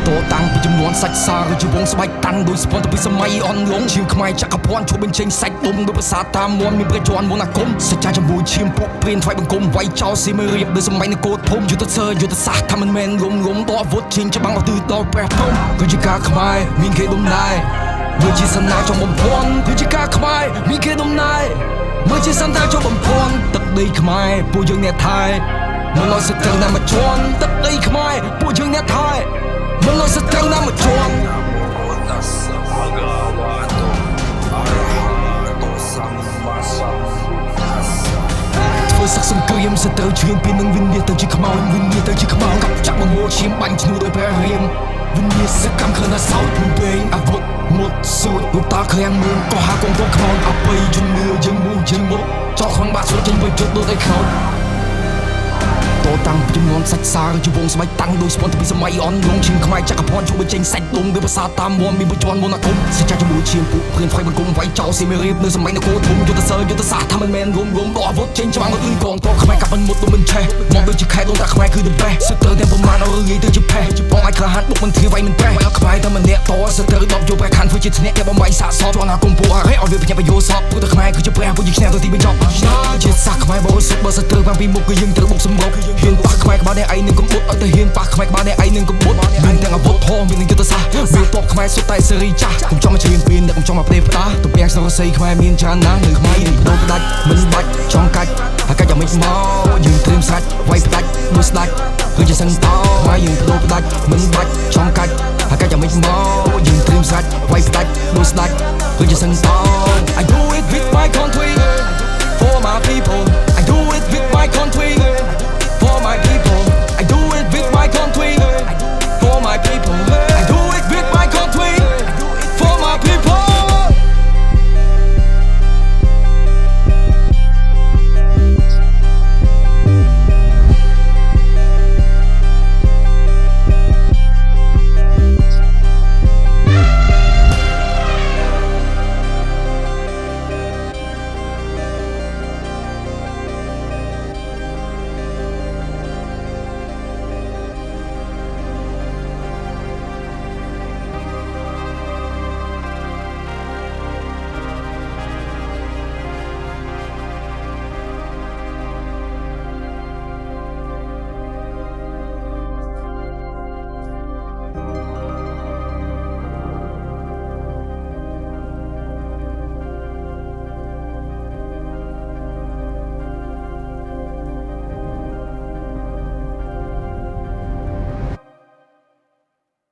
តតាំងពីចំនួនសាច់សារឬជាវងស្បែកតាំងដោយស្ពន់ទៅពីសម័យអន់លងឈាមខ្មែរចក្រភ័ណ្ឌជួយបញ្ចេញសាច់ដុំដោយភាសាតាមមន់មានប្រជជនមន្តអាគមសច្ចាជាមួយឈាមពួកព្រានថ្វាយបង្គំវាយចោលស៊ីមេរៀបដោយសម័យនគរធំយុទ្ធសើយុទ្ធសាស្ត្រថាមិនមែនលំតអាវុធជិញច្បាំងមកទិសដល់ព្រះព្រំគឺជាការខ្មែរមានគេដំណើរមើលជាសនាចំបំភ័ណ្ឌគឺជាការខ្មែរមានគេដំណើរមើលជាសនាចំបំភ័ណ្ឌទឹកដីខ្មែរពួកយើងអ្នកថែមិនឲ្យសត្រូវណាមកជន់ទឹកដីខ្មែរពួកយើងអ្នកថែមិនឲ្យសត្រូវណាមកជន់ធ្វើសឹកសង្គ្រាមសត្រូវឈានពីនឹងវិញ្ញាទៅជាខ្មោចវិញ្ញាទៅជាខ្មោចកັບចាក់បង្ងោឈាមបាញ់ឈ្នួដោយព្រះរាមវិញ្ញាសកម្មខណៈសោតមិនពេងអាវុធមុតសួតរូបតាឃ្លាំងមួនក៏ហាកងកងខ្មោចអបិយជំនឿយើងមូលយើងមុតចោលក្នុងបាក់ស្រួតចេញវិញជត់ដូចឯខ្មោចតតាំងពីចំនួនសាច់សារជាវងស្បែកតាំងដោយស្ពន់ទៅពីសម័យអន់លងឈាមខ្មែរចក្រភ័ណ្ឌជួយបញ្ចេញសាច់ដុំដោយភាសាតាមមន់មានប្រជជនមន្តអាគមសច្ចាជាមួយឈាមពួកព្រានថ្វាយបង្គំវាយចោលស៊ីមេរៀបនៅសម័យនគរធំយុទ្ធសើយុទ្ធសាស្ត្រថាមិនមែនរំដកអាវុធចេញច្បាំងមកទិសកងទ័ពខ្មែរកាប់មិនមុតមិនឆេះមកដូចជាខែដូនតាខ្មែរគឺ the best សត្រូវទាំងប្រមាណឲ្យរឿងទៅជាផេះបងអាចក្លាហានបុកមិនធៀបវាយមិនប្រេះខ្មែរតែម្នាក់តសត្រូវដប់យកព្រះខ័នធ្វើជាធ្នាក់តែបំបីសាកសពអនាគមពួកអរិយឲ្យវាភ្ញាក់បញ្យោសពពួកតែខ្មែរគឺជាព្រះពួកយើងឈ្នះទៅទីបញ្ចប់ជាសាសខ្មែរបរិសុទ្ធបើសត្រូវបានពីមុខគឺយើងត្រូវបុកសម្រុកហ៊ានប៉ះខ្មែរក្បាលឯងនឹងកំបុតឲ្យទៅហ៊ានប៉ះខ្មែរក្បាលឯងនឹងកំបុតមានទាំងអាវុធធម៌មានទាំងយុទ្ធសាស្ត្រវាតបខ្មែរសុទ្ធតែសេរីចាស់កុំចង់មកជ្រៀងពៀនអ្នកកុំចង់មកផ្ទេផ្តាទំពាំងសរសៃខ្មែរមានច្រើនណាស់នៅខ្មែរនេះដូរផ្ដាច់មិនបាច់ចង់កាច់ហើយកាច់យ៉ាងម៉េចមកយើងត្រៀមស្រាច់វាយផ្ដាច់មួយស្ដាច់គឺជាសិនតោខ្មែរយើងដូរផ្ដាច់មិនបាច់ចង់កាច់ហើយកាច់យ៉ាងម៉េចមកយើងត្រៀមស្រាច់វាយផ្ដាច់មួយស្ដាច់គឺជាសិនតោ I do it with my country for my people